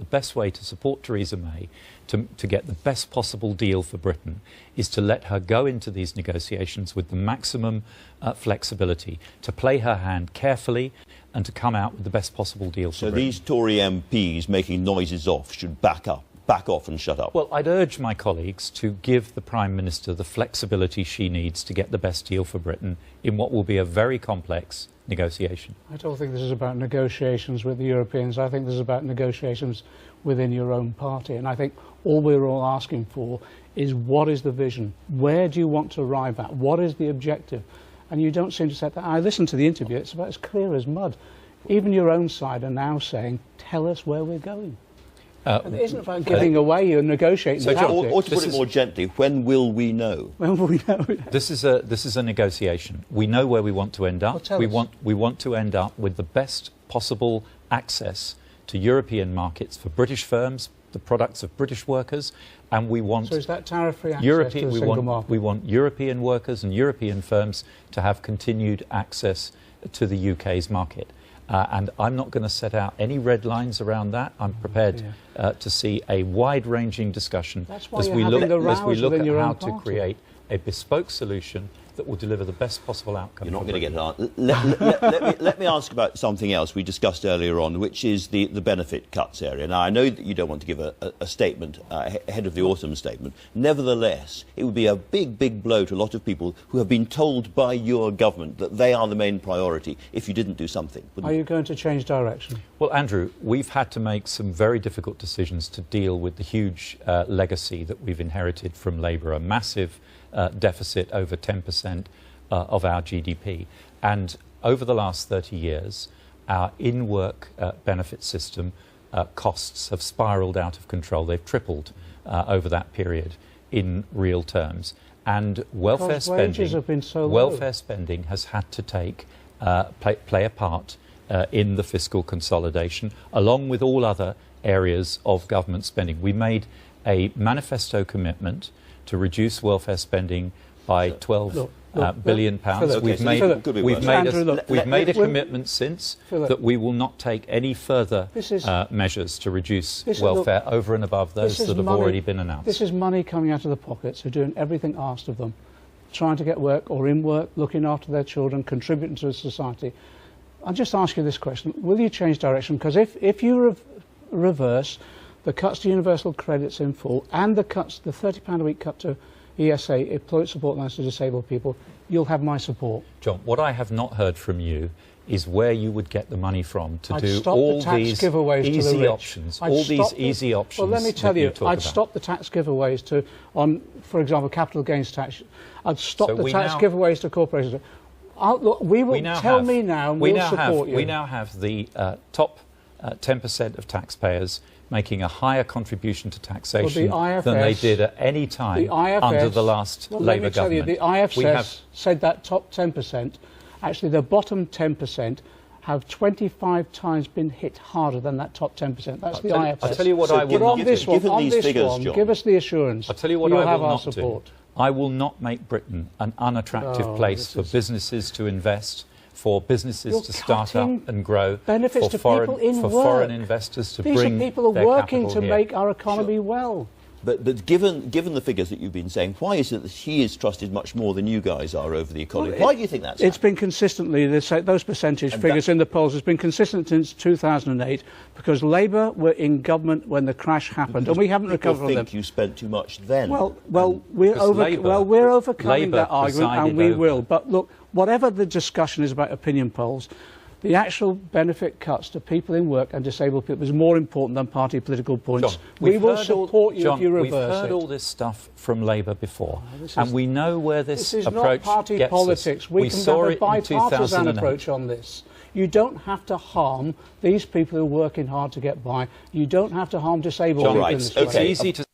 the best way to support Theresa May to get the best possible deal for Britain is to let her go into these negotiations with the maximum flexibility, to play her hand carefully and to come out with the best possible deal for Britain. So these Tory MPs making noises off should back off and shut up? Well, I'd urge my colleagues to give the Prime Minister the flexibility she needs to get the best deal for Britain in what will be a very complex negotiation. I don't think this is about negotiations with the Europeans. I think this is about negotiations within your own party. And I think all we're all asking for is, what is the vision? Where do you want to arrive at? What is the objective? And you don't seem to set that. I listened to the interview. It's about as clear as mud. Even your own side are now saying, tell us where we're going. It isn't about giving away or negotiating. So, or to put it more gently, when will we know? When will we know? This is a negotiation. We know where we want to end up. Well, we want to end up with the best possible access to European markets for British firms, the products of British workers, and we want. So is that tariff-free access to the single market? We want European workers and European firms to have continued access to the UK's market. And I'm not going to set out any red lines around that. I'm prepared to see a wide-ranging discussion as we look at how to create a bespoke solution that will deliver the best possible outcome. You're not going to get that. Let me ask about something else we discussed earlier on, which is the benefit cuts area. Now, I know that you don't want to give a statement ahead of the autumn statement. Nevertheless, it would be a big blow to a lot of people who have been told by your government that they are the main priority if you didn't do something. Are you going to change direction? Well, Andrew, we've had to make some very difficult decisions to deal with the huge legacy that we've inherited from Labour, a massive deficit over 10% of our GDP. And over the last 30 years, our in-work benefit system costs have spiralled out of control. They've tripled over that period in real terms. And welfare spending has had to play a part in the fiscal consolidation, along with all other areas of government spending. We made a manifesto commitment to reduce welfare spending by £12 billion. We've made a commitment since that we will not take any further measures to reduce welfare over and above those that have already been announced. This is money coming out of the pockets of doing everything asked of them, trying to get work or in work, looking after their children, contributing to society. I'll just ask you this question. Will you change direction? Because if you reverse the cuts to universal credits in full and the £30 a week cut to ESA, employment support lines to disabled people, you'll have my support. John, what I have not heard from you is where you would get the money from to do all these easy options. All these easy options. Well, let me tell you, I'd stop the tax giveaways on, for example, capital gains tax. I'd stop the tax giveaways to corporations. We will support you. We now have the top 10% of taxpayers making a higher contribution to taxation than they did at any time under the last Labour government. The IFS said that top 10%, actually the bottom 10%, have 25 times been hit harder than that top 10%. That's the IFS. I'll tell you what I will not do. Give us the assurance. I'll tell you what I will not do. I will not make Britain an unattractive place for businesses to invest, for businesses to start up and grow, benefits for to foreign investors to bring their capital here. These are people who are working to make our economy well. But given the figures that you've been saying, why is it that he is trusted much more than you guys are over the economy? Why do you think that's been consistently, those percentage figures in the polls has been consistent since 2008 because Labour were in government when the crash happened and we haven't recovered from them. Think you spent too much then? We're overcoming that argument and we will. But look, whatever the discussion is about opinion polls, the actual benefit cuts to people in work and disabled people is more important than party political points. John, we will support you if you reverse it. We've heard all this stuff from Labour before, and we know where this approach gets us. This is not party politics. We can have a bipartisan approach on this. You don't have to harm these people who are working hard to get by. You don't have to harm disabled people in this way. It's easy to